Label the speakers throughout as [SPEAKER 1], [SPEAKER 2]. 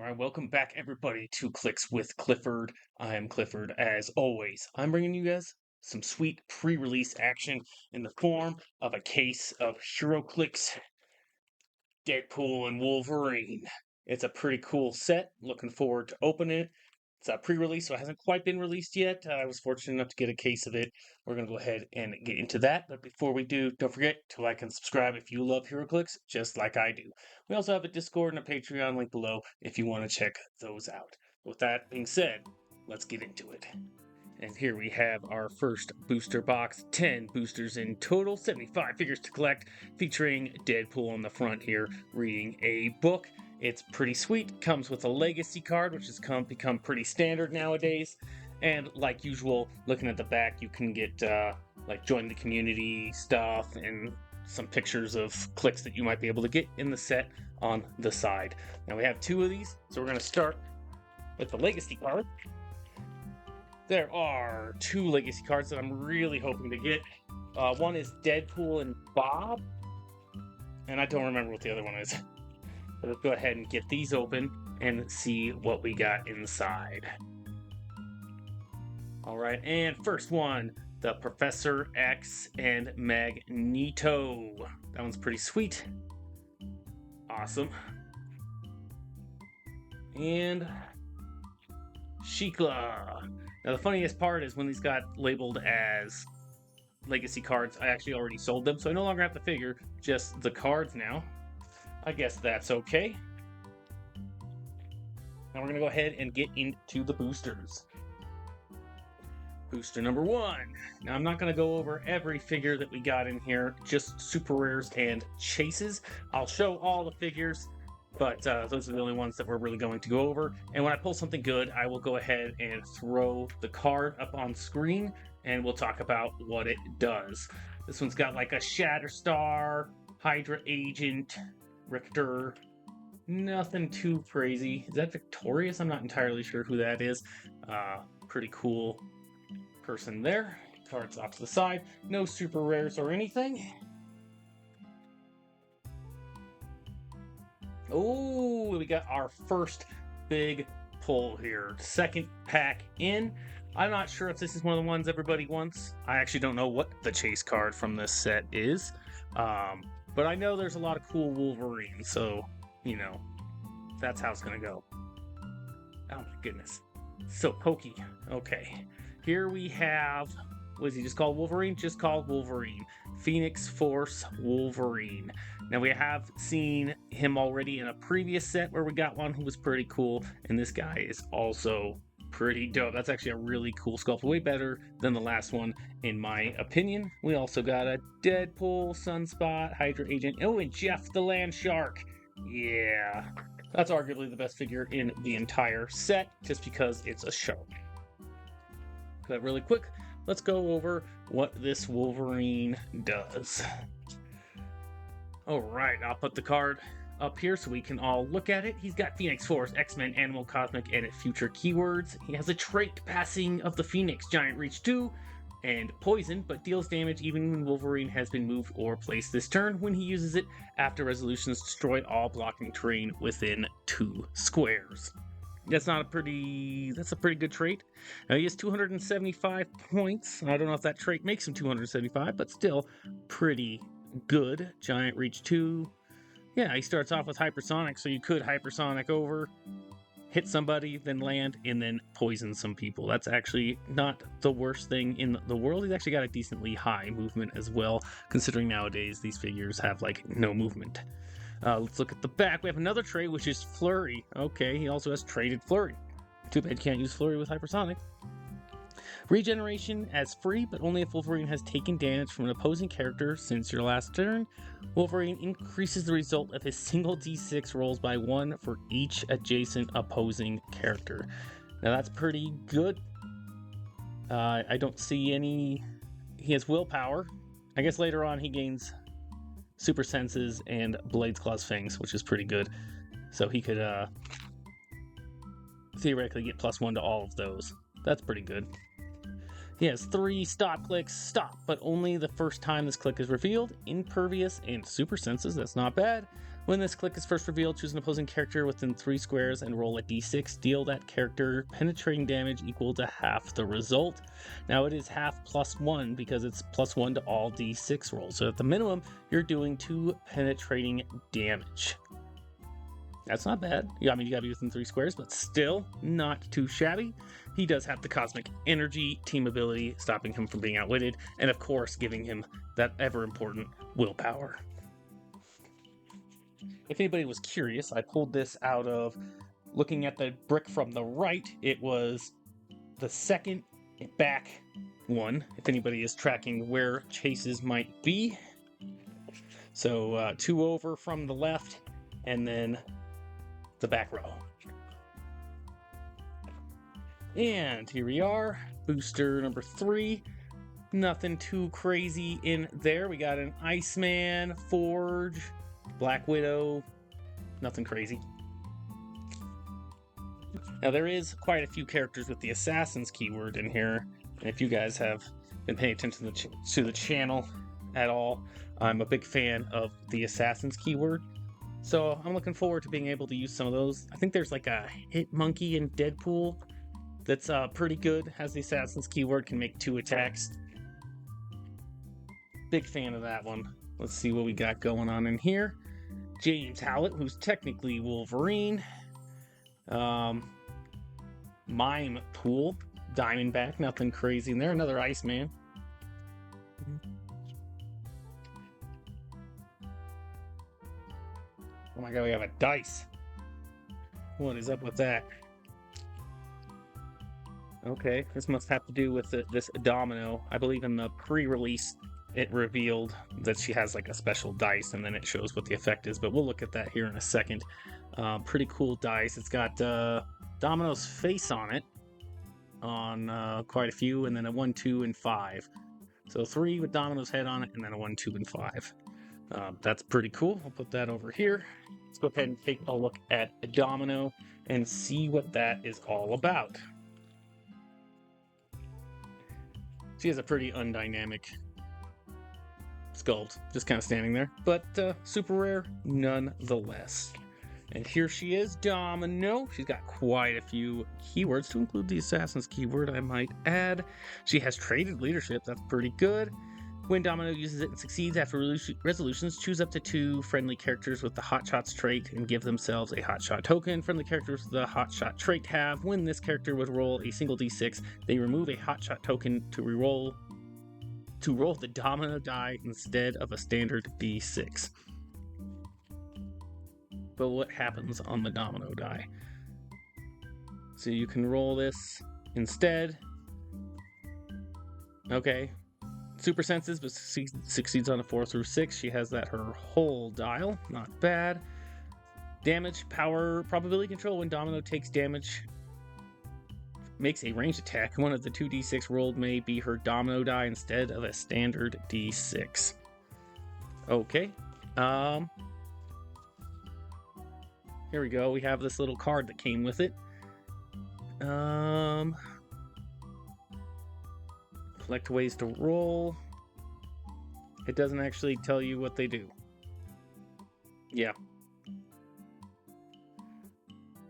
[SPEAKER 1] All right, welcome back, everybody, to Clicks with Clifford. I am Clifford, as always. I'm bringing you guys some sweet pre-release action in the form of a case of Heroclix Deadpool and Wolverine. It's a pretty cool set. Looking forward to opening it. It's a pre-release, so it hasn't quite been released yet. I was fortunate enough to get a case of it. We're going to go ahead and get into that. But before we do, don't forget to like and subscribe if you love HeroClix, just like I do. We also have a Discord and a Patreon link below if you want to check those out. With that being said, let's get into it. And here we have our first booster box, 10 boosters in total, 75 figures to collect, featuring Deadpool on the front here, reading a book. It's pretty sweet, comes with a legacy card, which has become pretty standard nowadays. And like usual, looking at the back, you can get like join the community stuff and some pictures of clicks that you might be able to get in the set on the side. Now we have two of these, so we're going to start with the legacy card. There are two legacy cards that I'm really hoping to get. One is Deadpool and Bob, and I don't remember what the other one is. But let's go ahead and get these open and see what we got inside. All right, and first one, the Professor X and Magneto. That one's pretty sweet. Awesome. And Shikla. Now, the funniest part is when these got labeled as legacy cards, I actually already sold them, so I no longer have the figure, just the cards now. I guess that's okay. Now we're going to go ahead and get into the boosters. Booster number one. Now, I'm not going to go over every figure that we got in here, just super rares and chases. I'll show all the figures, but those are the only ones that we're really going to go over. And when I pull something good, I will go ahead and throw the card up on screen, and we'll talk about what it does. This one's got like a Shatterstar, Hydra Agent, Richter. Nothing too crazy. Is that Victorious? I'm not entirely sure who that is. Pretty cool person there. Cards off to the side. No super rares or anything. Oh, we got our first big pull here. Second pack in. I'm not sure if this is one of the ones everybody wants. I actually don't know what the chase card from this set is. But I know there's a lot of cool Wolverine, so, you know, that's how it's going to go. Oh my goodness. So pokey. Okay. Here we have, was he just called Wolverine? Just called Wolverine. Phoenix Force Wolverine. Now, we have seen him already in a previous set where we got one who was pretty cool, and this guy is also pretty dope. That's actually a really cool sculpt, way better than the last one, in my opinion. We also got a Deadpool, Sunspot, Hydra Agent, oh, and Jeff the Land Shark. Yeah, that's arguably the best figure in the entire set, just because it's a shark. But really quick, let's go over what this Wolverine does. Alright, I'll put the card up here so we can all look at it. He's got Phoenix Force, X-Men, Animal, Cosmic, and future keywords. He has a trait, Passing of the Phoenix, Giant Reach 2, and Poison, but deals damage even when Wolverine has been moved or placed this turn. When he uses it, after resolutions, destroy all blocking terrain within 2 squares. That's a pretty good trait. Now, he has 275 points. I don't know if that trait makes him 275, but still pretty good. Giant Reach 2. Yeah, he starts off with Hypersonic, so you could Hypersonic over, hit somebody, then land, and then poison some people. That's actually not the worst thing in the world. He's actually got a decently high movement as well, considering nowadays these figures have, like, no movement. Let's look at the back. We have another trait, which is Flurry. Okay, he also has traded Flurry. Too bad you can't use Flurry with Hypersonic. Regeneration as free, but only if Wolverine has taken damage from an opposing character since your last turn. Wolverine increases the result of his single D6 rolls by 1 for each adjacent opposing character. Now that's pretty good. I don't see any... He has willpower. I guess later on he gains Super Senses and Blades, Claws, Fangs, which is pretty good. So he could theoretically get +1 to all of those. That's pretty good. He has 3 stop clicks, stop, but only the first time this click is revealed. Impervious and super senses, that's not bad. When this click is first revealed, choose an opposing character within 3 squares and roll a d6. Deal that character penetrating damage equal to half the result. Now it is half +1 because it's +1 to all d6 rolls. So at the minimum, you're doing 2 penetrating damage. That's not bad. I mean, you gotta be within 3 squares, but still not too shabby. He does have the Cosmic Energy team ability, stopping him from being outwitted, and of course, giving him that ever-important willpower. If anybody was curious, I pulled this out of looking at the brick from the right. It was the second back one, if anybody is tracking where chases might be. So 2 over from the left, and then the back row. And here we are, booster number 3. Nothing too crazy in there. We got an Iceman, Forge, Black Widow, nothing crazy. Now there is quite a few characters with the Assassin's keyword in here, and if you guys have been paying attention to the channel at all, I'm a big fan of the Assassin's keyword. So I'm looking forward to being able to use some of those. I think there's like a Hit Monkey in Deadpool that's pretty good, has the Assassin's keyword, can make 2 attacks. Big fan of that one. Let's see what we got going on in here. James Howlett, who's technically Wolverine. Mime Pool, Diamondback, nothing crazy in there. Another Iceman. Oh my god, we have a dice. What is up with that? Okay, this must have to do with this Domino. I believe in the pre-release it revealed that she has like a special dice, and then it shows what the effect is, but we'll look at that here in a second. Pretty cool dice. It's got Domino's face on it on quite a few, and then a 1, 2, and 5. So 3 with Domino's head on it, and then a 1, 2, and 5. That's pretty cool. I'll put that over here. Let's go ahead and take a look at Domino and see what that is all about. She has a pretty undynamic sculpt, just kind of standing there, but super rare nonetheless. And here she is, Domino. She's got quite a few keywords, to include the Assassin's keyword, I might add. She has traded leadership, that's pretty good. When Domino uses it and succeeds after resolutions, choose up to 2 friendly characters with the Hotshots trait and give themselves a Hotshot token. Friendly characters with the Hotshot trait have, when this character would roll a single d6, they remove a Hotshot token to roll the Domino die instead of a standard d6. But what happens on the Domino die? So you can roll this instead. Okay. Super senses, but succeeds on a 4 through 6. She has that her whole dial. Not bad. Damage, power, probability control. When Domino takes damage, makes a ranged attack. One of the 2d6 rolled may be her Domino die instead of a standard d6. Okay. Here we go. We have this little card that came with it. Collect ways to roll. It doesn't actually tell you what they do. Yeah.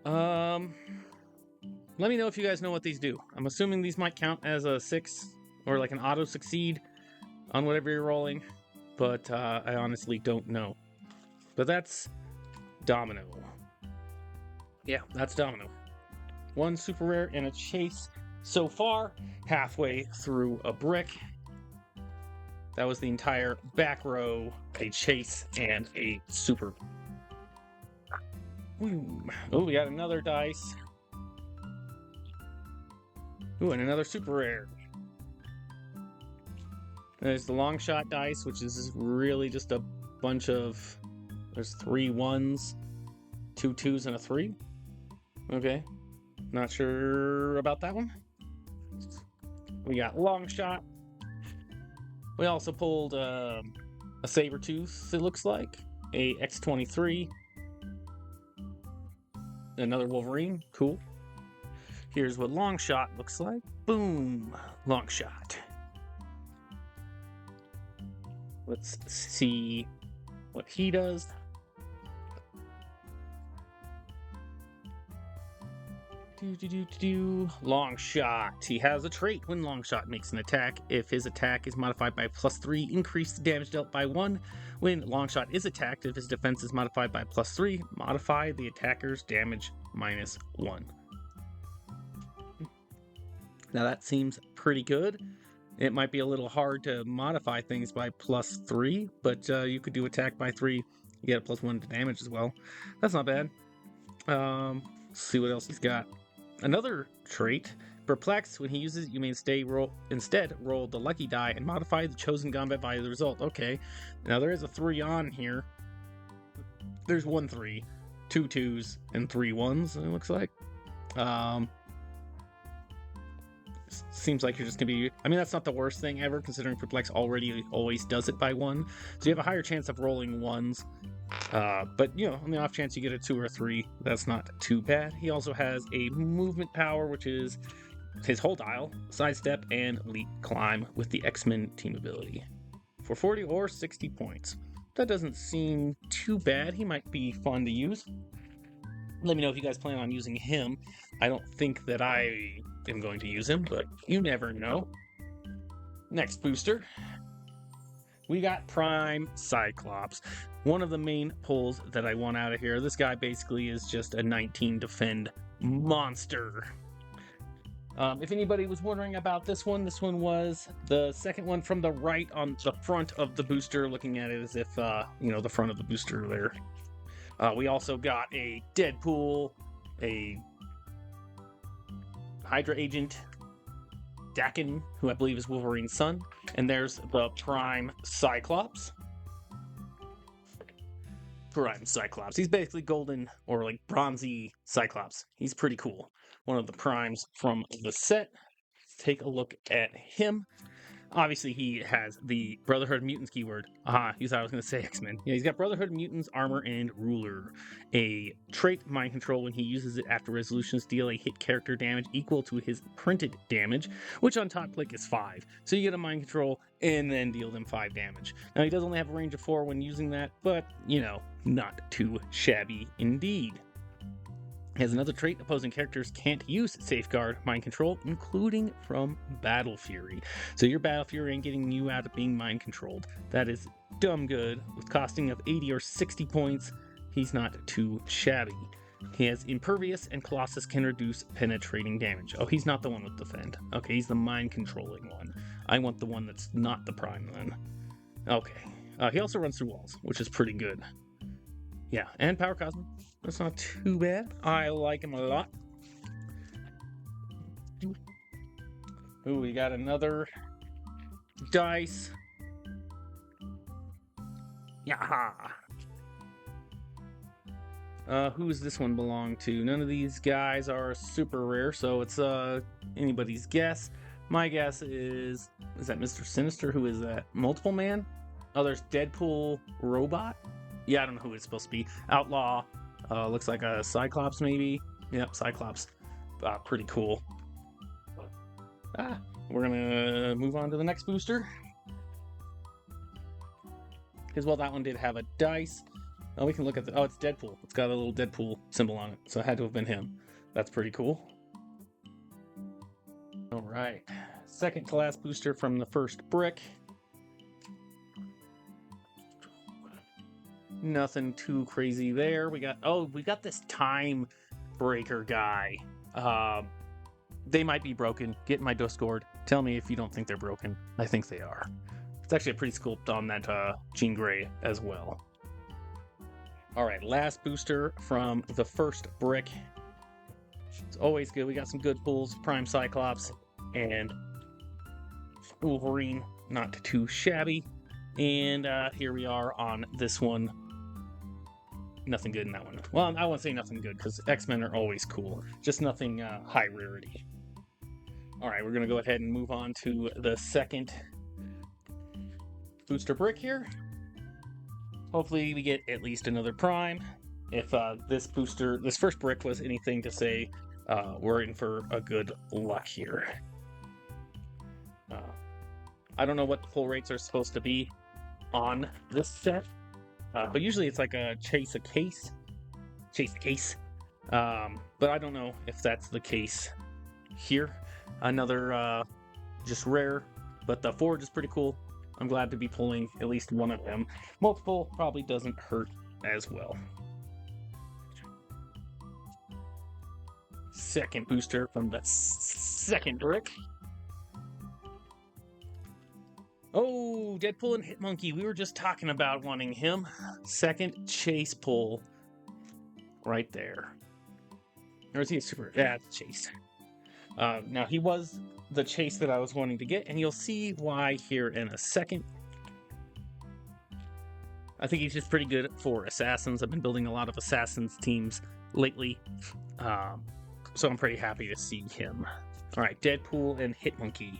[SPEAKER 1] Let me know if you guys know what these do. I'm assuming these might count as a 6 or like an auto succeed on whatever you're rolling, but I honestly don't know. But that's Domino. Yeah, that's Domino. 1 super rare and a chase so far, halfway through a brick. That was the entire back row, a chase, and a super. Ooh. Oh, we got another dice. Ooh, and another super rare. There's the long shot dice, which is really just a bunch of... There's 3 1s, 2 2s, and a 3. Okay. Not sure about that one. We got long shot. We also pulled a Sabertooth, it looks like. A X-23. Another Wolverine. Cool. Here's what long shot looks like. Boom, long shot. Let's see what he does. Long shot. He has a trait when long shot makes an attack. If his attack is modified by +3, increase the damage dealt by 1. When long shot is attacked, if his defense is modified by +3, modify the attacker's damage -1. Now that seems pretty good. It might be a little hard to modify things by +3, but you could do attack by 3. You get a +1 to damage as well. That's not bad. Let's see what else he's got. Another trait, Perplex. When he uses it, you may instead roll the lucky die and modify the chosen combat value of the result. Okay, now there is a 3 on here. There's 1 3, 2 2s, and 3 1s, it looks like. Seems like you're just gonna be... I mean, that's not the worst thing ever, considering Perplex already always does it by 1. So you have a higher chance of rolling 1s. But, you know, on the off chance you get a 2 or 3, that's not too bad. He also has a movement power, which is his whole dial, sidestep, and leap climb with the X-Men team ability for 40 or 60 points. That doesn't seem too bad. He might be fun to use. Let me know if you guys plan on using him. I don't think that I am going to use him, but you never know. Next booster, we got Prime Cyclops. One of the main pulls that I want out of here. This guy basically is just a 19 defend monster. If anybody was wondering about this one was the second one from the right on the front of the booster, looking at it as if, you know, the front of the booster there. We also got a Deadpool, a Hydra agent, Dakin, who I believe is Wolverine's son, and there's the Prime Cyclops. Prime Cyclops. He's basically golden or like bronzy Cyclops. He's pretty cool. One of the primes from the set. Let's take a look at him. Obviously, he has the Brotherhood of Mutants keyword. You thought I was going to say X-Men. Yeah, he's got Brotherhood of Mutants, Armor, and Ruler. A trait, Mind Control. When he uses it after resolutions, deal a hit character damage equal to his printed damage, which on top click is 5. So you get a Mind Control and then deal them 5 damage. Now, he does only have a range of 4 when using that, but, you know, not too shabby indeed. Has another trait, opposing characters can't use Safeguard Mind Control, including from Battle Fury. So your Battle Fury ain't getting you out of being mind controlled. That is dumb good. With costing of 80 or 60 points, he's not too shabby. He has Impervious, and Colossus can reduce penetrating damage. Oh, he's not the one with Defend. Okay, he's the mind controlling one. I want the one that's not the Prime then. Okay. He also runs through walls, which is pretty good. Yeah, and Power Cosmic. That's not too bad. I like him a lot. Ooh, we got another dice. Yaha! Who does this one belong to? None of these guys are super rare, so it's anybody's guess. My guess is that Mr. Sinister? Who is that? Multiple Man? Oh, there's Deadpool Robot? Yeah, I don't know who it's supposed to be. Outlaw. Looks like a Cyclops, maybe. Yep, Cyclops. Pretty cool. We're gonna move on to the next booster. Because, well, that one did have a dice. Oh, we can look at the... Oh, it's Deadpool. It's got a little Deadpool symbol on it, so it had to have been him. That's pretty cool. All right. Second to last booster from the first brick. Nothing too crazy there. We got this Time Breaker guy. They might be broken. Get in my Discord. Tell me if you don't think they're broken. I think they are. It's actually a pretty sculpt on that Jean Grey as well. All right, last booster from the first brick. It's always good. We got some good pulls. Prime Cyclops and Wolverine. Not too shabby. And here we are on this one. Nothing good in that one. Well, I won't say nothing good, because X-Men are always cool. Just nothing high rarity. Alright, we're going to go ahead and move on to the second booster brick here. Hopefully we get at least another Prime. If this first brick was anything to say, we're in for a good luck here. I don't know what the pull rates are supposed to be on this set, but usually it's like a chase case. But I don't know if that's the case here. Another just rare, but the forge is pretty cool. I'm glad to be pulling at least one of them. Multiple probably doesn't hurt as well. Second booster from the second brick. Oh, Deadpool and Hitmonkey. We were just talking about wanting him. Second chase pull right there. Or is he a super? Yeah, it's Chase. Now, he was the Chase that I was wanting to get, and you'll see why here in a second. I think he's just pretty good for Assassins. I've been building a lot of Assassins teams lately, so I'm pretty happy to see him. All right, Deadpool and Hitmonkey.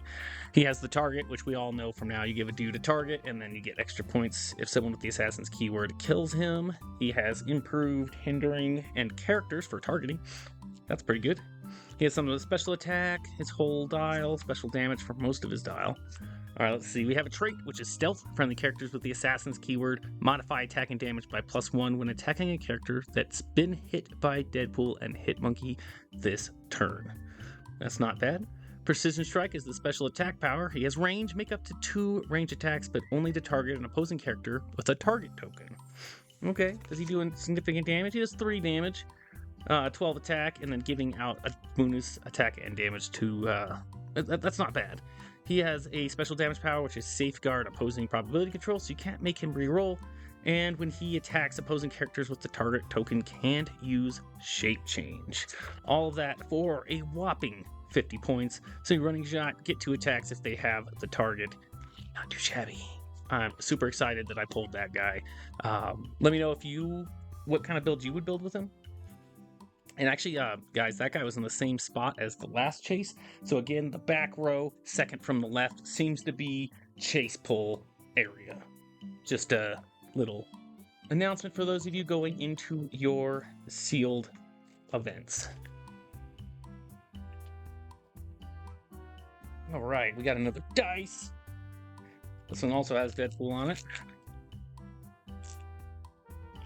[SPEAKER 1] He has the target, which we all know from now. You give a dude a target, and then you get extra points if someone with the Assassin's keyword kills him. He has improved hindering and characters for targeting. That's pretty good. He has some of the special attack, his whole dial, special damage for most of his dial. All right, let's see. We have a trait, which is stealth. Friendly characters with the Assassin's keyword modify attack and damage by +1 when attacking a character that's been hit by Deadpool and Hitmonkey this turn. That's not bad. Precision Strike is the special attack power. He has range, make up to 2 range attacks, but only to target an opposing character with a target token. Okay, does he do significant damage? He does 3 damage, 12 attack, and then giving out a bonus attack and damage to... that's not bad. He has a special damage power, which is Safeguard opposing probability control, so you can't make him reroll. And when he attacks opposing characters with the target token, can't use Shape Change. All of that for a whopping 50 points. So your running shot, get 2 attacks if they have the target. Not too shabby. I'm super excited that I pulled that guy. Let me know what kind of build you would build with him. And actually, guys, that guy was in the same spot as the last chase. So again, the back row, second from the left, seems to be chase pull area. Just a little announcement for those of you going into your sealed events. All right, we got another dice. This one also has Deadpool on it.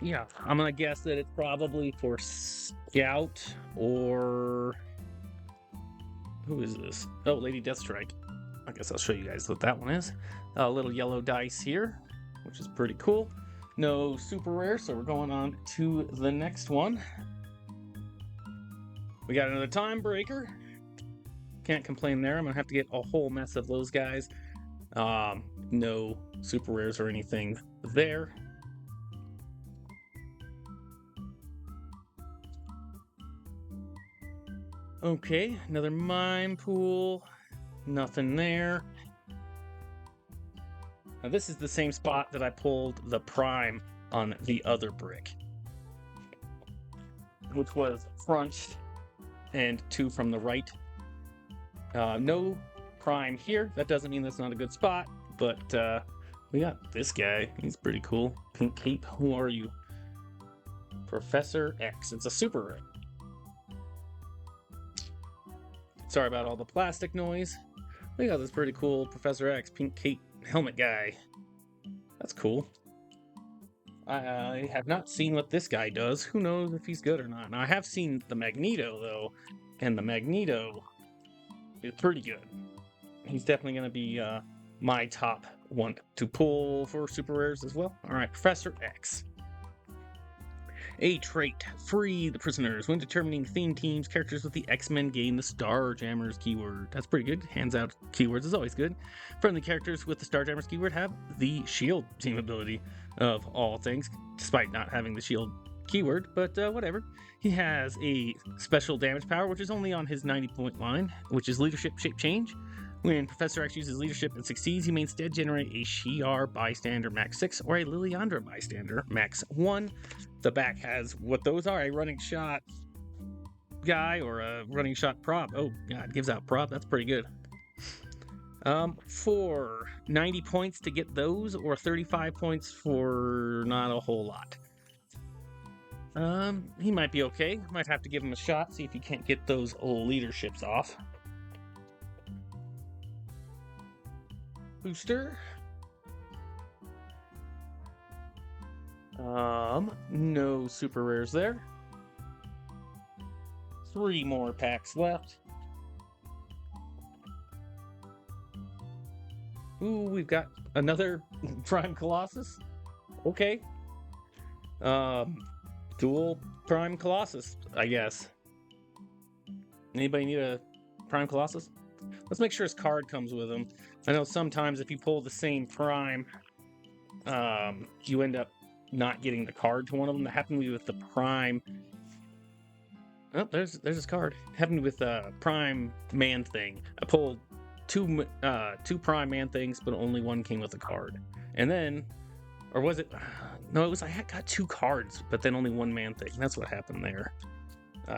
[SPEAKER 1] Yeah, I'm gonna guess that it's probably for Scout or... Who is this? Oh, Lady Deathstrike. I guess I'll show you guys what that one is. A little yellow dice here, which is pretty cool. No super rare, so we're going on to the next one. We got another time breaker. Can't complain there. I'm gonna have to get a whole mess of those guys. No super rares or anything there. Okay, another mime pool. Nothing there. Now this is the same spot that I pulled the prime on the other brick, which was front and 2 from the right. No prime here. That doesn't mean that's not a good spot, but we got this guy. He's pretty cool. Pink cape. Who are you? Professor X. It's a super rare. Sorry about all the plastic noise. We got this pretty cool Professor X pink cape helmet guy. That's cool. I have not seen what this guy does. Who knows if he's good or not. Now, I have seen the Magneto, though, and the Magneto is pretty good. He's definitely going to be my top one to pull for super rares as well. All right, Professor X. A trait. Free the prisoners. When determining theme teams, characters with the X-Men gain the Starjammers keyword. That's pretty good. Hands out keywords is always good. Friendly characters with the Starjammers keyword have the shield team ability of all things, despite not having the shield keyword, but whatever. He has a special damage power, which is only on his 90-point line, which is Leadership Shape Change. When Professor X uses leadership and succeeds, he may instead generate a Shi'ar bystander max 6 or a Liliandra bystander max 1. The back has what those are, a running shot guy or a running shot prop. Oh, God, gives out prop. That's pretty good. For 90 points to get those, or 35 points for not a whole lot. He might be okay. Might have to give him a shot, see if he can't get those leaderships off. Booster. No super rares there. 3 more packs left. Ooh, we've got another Prime Colossus. Okay. Dual Prime Colossus, I guess. Anybody need a Prime Colossus? Let's make sure his card comes with him. I know sometimes if you pull the same Prime, you end up not getting the card to one of them. That happened to me with the Prime. Oh, there's his card. It happened with Prime Man Thing. I pulled two Prime Man Things, but only one came with a card. And then, or was it? No, it was I got 2 cards, but then only one Man Thing. That's what happened there.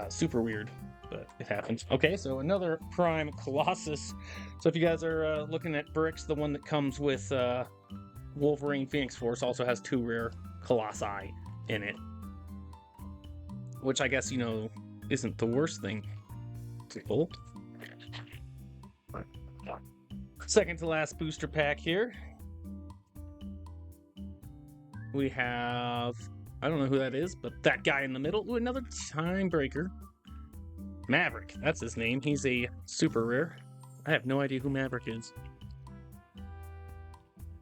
[SPEAKER 1] Super weird, but it happens. Okay, so another Prime Colossus. So if you guys are looking at bricks, the one that comes with Wolverine Phoenix Force also has 2 rare Colossi in it, which I guess, isn't the worst thing to pull. Second to last booster pack here. We have, I don't know who that is, but that guy in the middle. Ooh, another Time Breaker. Maverick, that's his name. He's a super rare. I have no idea who Maverick is.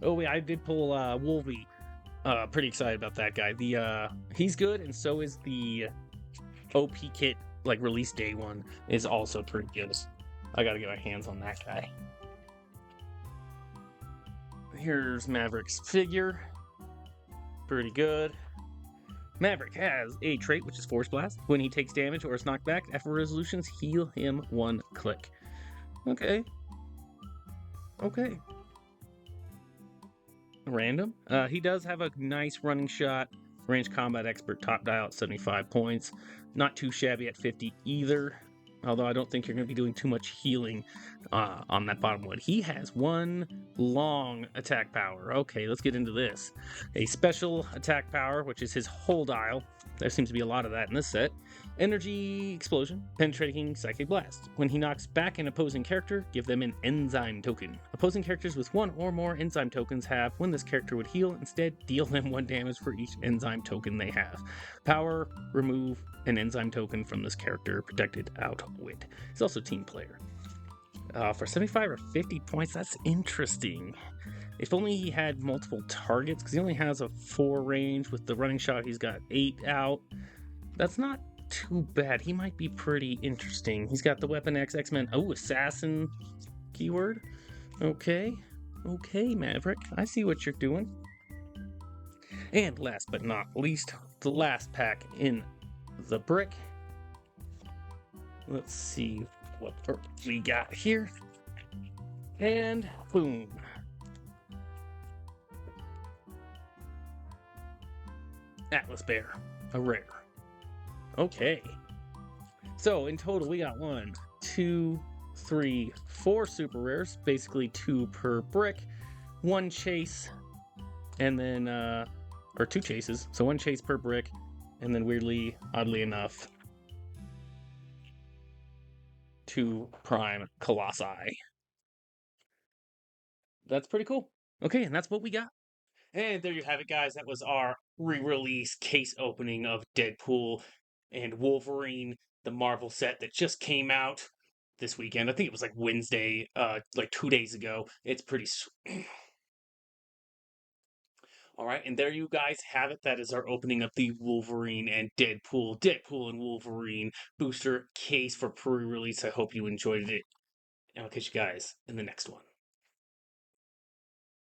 [SPEAKER 1] Oh wait, I did pull Wolvie. Pretty excited about that guy. He's good, and so is the OP kit, like release day one, is also pretty good. I gotta get my hands on that guy. Here's Maverick's figure. Pretty good. Maverick has a trait, which is Force Blast. When he takes damage or is knocked back, after resolutions, heal him 1 click. Okay. Random. He does have a nice running shot. Range combat expert, top dial at 75 points. Not too shabby at 50 either. Although I don't think you're going to be doing too much healing on that bottom wood. He has 1 long attack power. Okay, let's get into this. A special attack power, which is his whole dial. There seems to be a lot of that in this set. Energy Explosion, Penetrating Psychic Blast. When he knocks back an opposing character, give them an Enzyme token. Opposing characters with 1 or more Enzyme tokens have, when this character would heal, instead deal them 1 damage for each Enzyme token they have. Power, remove an Enzyme token from this character, protected out wit. He's also team player. For 75 or 50 points, that's interesting. If only he had multiple targets, because he only has a 4 range. With the running shot, he's got 8 out. That's not too bad. He might be pretty interesting. He's got the Weapon X X-Men. Oh, Assassin keyword. Okay, Maverick. I see what you're doing. And last but not least, the last pack in the brick. Let's see what we got here. And boom. Atlas Bear, a rare. Okay. So in total, we got 1, 2, 3, 4 super rares, basically 2 per brick, 1 chase, and then, or 2 chases, so 1 chase per brick, and then oddly enough, 2 Prime Colossi. That's pretty cool. Okay, and that's what we got. And there you have it, guys. That was our re-release case opening of Deadpool and Wolverine, the Marvel set that just came out this weekend. I think it was like Wednesday, like 2 days ago. It's pretty all right, and there you guys have it. That is our opening of the Wolverine and Deadpool and Wolverine booster case for pre-release. I hope you enjoyed it, and I'll catch you guys in the next one.